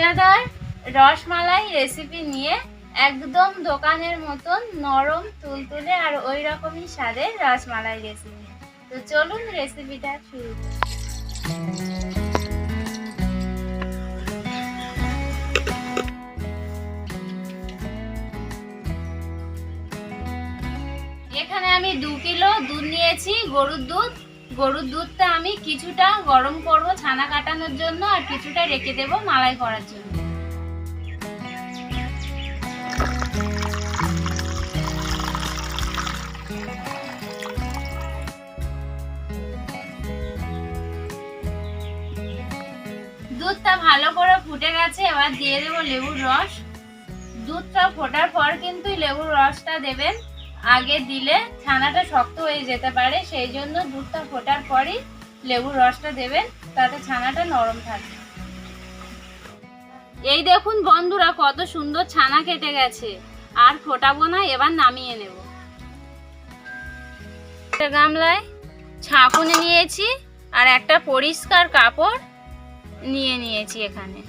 মজাদার রসমালাই রেসিপি নিয়ে একদম দোকানের মতন নরম তুলতুলে আর ওই রকমই স্বাদের রসমালাই রেসিপি। তো চলুন রেসিপিটা শুরু করি। এখানে আমি 2 কিলো দুধ নিয়েছি, গরুর দুধ। গরুর দুধটা আমি কিছুটা গরম করব ছানা কাটানোর জন্য, আর কিছুটা রেখে দেব মালাই করার জন্য। দুধটা ভালো করে ফুটে গেছে, এবার দিয়ে দেব লেবুর রস। দুধটা ফোটার পর কিন্তু লেবুর রসটা দেবেন, আগে দিলে ছানাটা শক্ত হয়ে যেতে পারে, সেই জন্য দুধটা ফোটার পরই লেবুর রসটা দেবেন, তাতে ছানাটা নরম থাকবে। এই দেখুন বন্ধুরা, কত সুন্দর ছানা কেটে গেছে। আর ফোটাবো না, এবার নামিয়ে নেব। গামলায় ছাঁকুনি নিয়েছি আর একটা পরিষ্কার কাপড় নিয়েছি এখানে।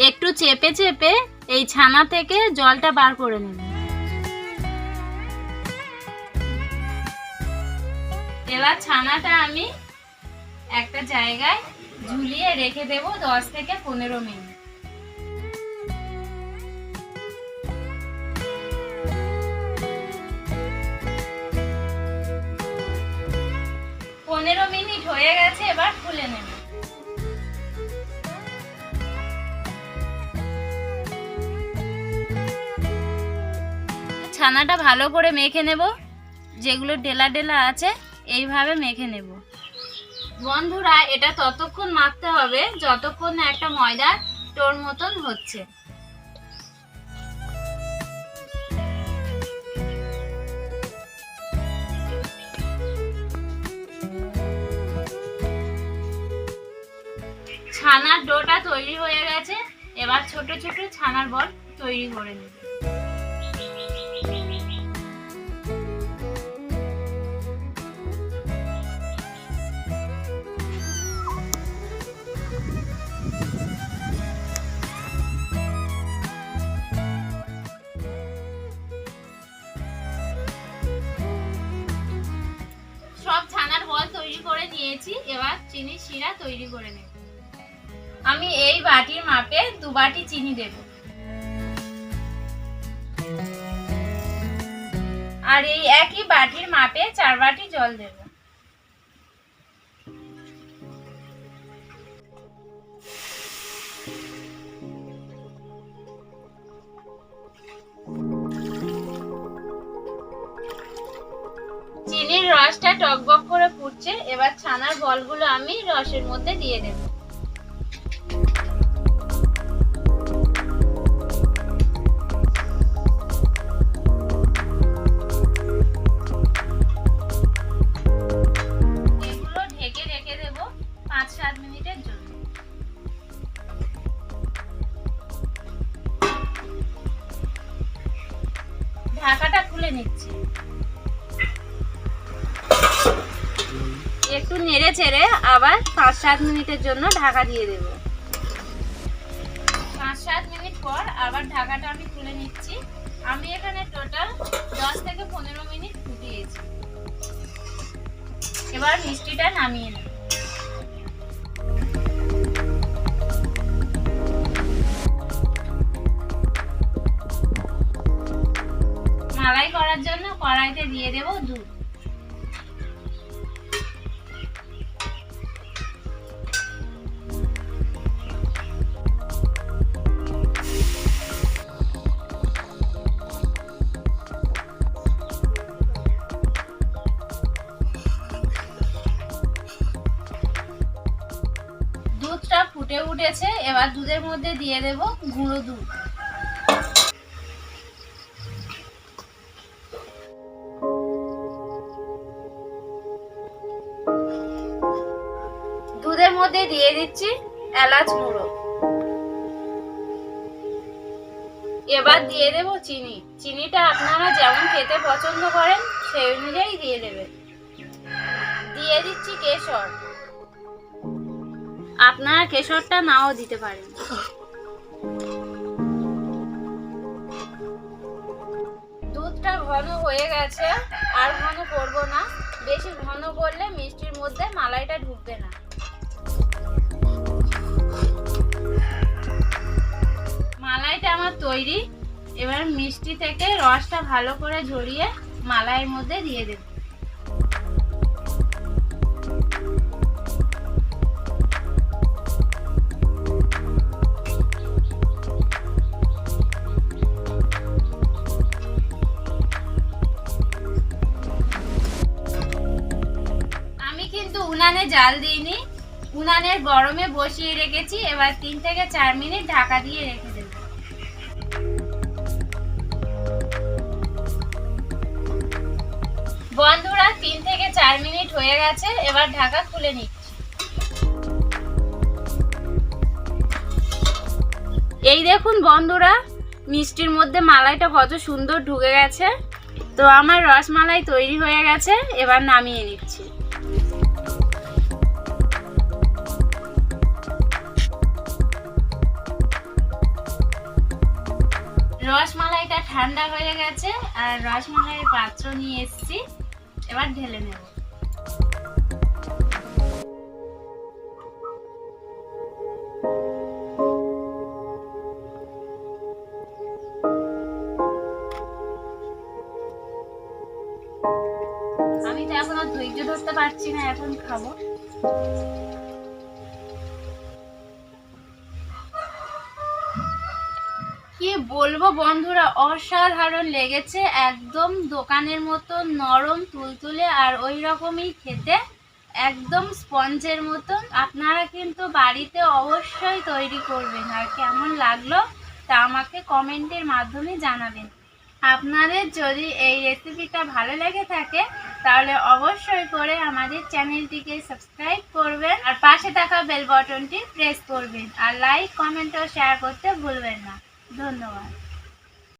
একটু চেপে চেপে এই ছানা থেকে জলটা বার করে নেব। এবার ছানাটা আমি একটা জায়গায় ঝুলিয়ে রেখে দেব 10 থেকে 15 মিনিট। হয়ে গেছে, এবার খুলে নেব। ছানাটা ভালো করে মেখে নেব, যেগুলো ডেলা ডেলা আছে এইভাবে মেখে নেব। বন্ধুরা, এটা ততক্ষণ মাখতে হবে যতক্ষণ না একটা ময়দার টোর মতন হচ্ছে। ছানার ডোটা তৈরি হয়ে গেছে, এবার ছোট ছোট ছানার বল তৈরি করে নেব। সব ছানার বল তৈরি করে নিয়েছি, এবার চিনির শিরা তৈরি করে নেব। আমি এই বাটির মাপে 2 বাটি চিনি দেব, আর এই একই বাটির মাপে 4 বাটি জল দেব। চিনির রসটা টকবক করে ফুটছে, এবার ছানার বলগুলো আমি রসের মধ্যে দিয়ে দেব। এগুলো ঢেকে রেখে দেব 5-7 মিনিটের জন্য। ঢাকাটা খুলে নিচ্ছি। একটু নেড়ে চেড়ে আবার 5-7 মিনিটের জন্য ঢাকা দিয়ে দেব। 5-7 মিনিট পর আবার ঢাকাটা আমি খুলে নিচ্ছি। আমি এখানে টোটাল 10 থেকে 15 মিনিট ফুটিয়েছি। এবার মিষ্টিটা নামিয়ে নেব। মালাই করার জন্য কড়াইতে দিয়ে দেব দুধ। দুধটা ফুটে উঠেছে, এবার দুধের মধ্যে দিয়ে দেব গুঁড়ো দুধ। দুধের মধ্যে মধ্যে দিয়ে দিচ্ছি এলাচ গুঁড়ো। এবার দিয়ে দেব চিনি। চিনিটা আপনারা যেমন খেতে পছন্দ করেন সেই অনুযায়ী দিয়ে দেবেন। দিয়ে দিচ্ছি কেশর, আপনারা কেশরটা নাও দিতে পারেন। দুধটা ঘন হয়ে গেছে, আর ঘন করব না, বেশি ঘন করলে মিষ্টির মধ্যে মালাইটা ঢুকবে না। মালাইটা আমার তৈরি। এবার মিষ্টি থেকে রসটা ভালো করে ঝরিয়ে মালাইয়ের মধ্যে দিয়ে দেব। আমি কিন্তু উনানে জাল দিইনি, উনানের গরমে বসিয়ে রেখেছি। এবার 3 থেকে 4 মিনিট ঢাকা দিয়ে রেখে দেব। বন্ধুরা 3 থেকে 4 মিনিট হয়ে গেছে, এবার ঢাকা খুলে নিচ্ছি। এই দেখুন বন্ধুরা, মিষ্টির মধ্যে মালাইটা কত সুন্দর ঢুকে গেছে। তো আমার রসমালাই তৈরি হয়ে গেছে, এবার নামিয়ে নিচ্ছি। রসমালাইটা ঠান্ডা হয়ে গেছে, আর রসমালাইয়ের পাত্র নিয়ে এসেছি, এবার ঢেলে নেব। আমি তো এখন আর ধৈর্য ধরতে পারছি না, এখন খাবো। কি বলবো বন্ধুরা, অসাধারণ লেগেছে। একদম দোকানের মতো নরম তুলতুলে, আর ওই রকমই খেতে, একদম স্পঞ্জের মতন। আপনারা কিন্তু বাড়িতে অবশ্যই তৈরি করবেন, আর কেমন লাগলো তা আমাকে কমেন্টের মাধ্যমে জানাবেন। আপনাদের যদি এই রেসিপিটা ভালো লেগে থাকে তাহলে অবশ্যই করে আমাদের চ্যানেলটিকে সাবস্ক্রাইব করবেন, আর পাশে থাকা বেল বাটনটি প্রেস করবেন, আর লাইক, কমেন্ট ও শেয়ার করতে ভুলবেন না। ধন্যবাদ।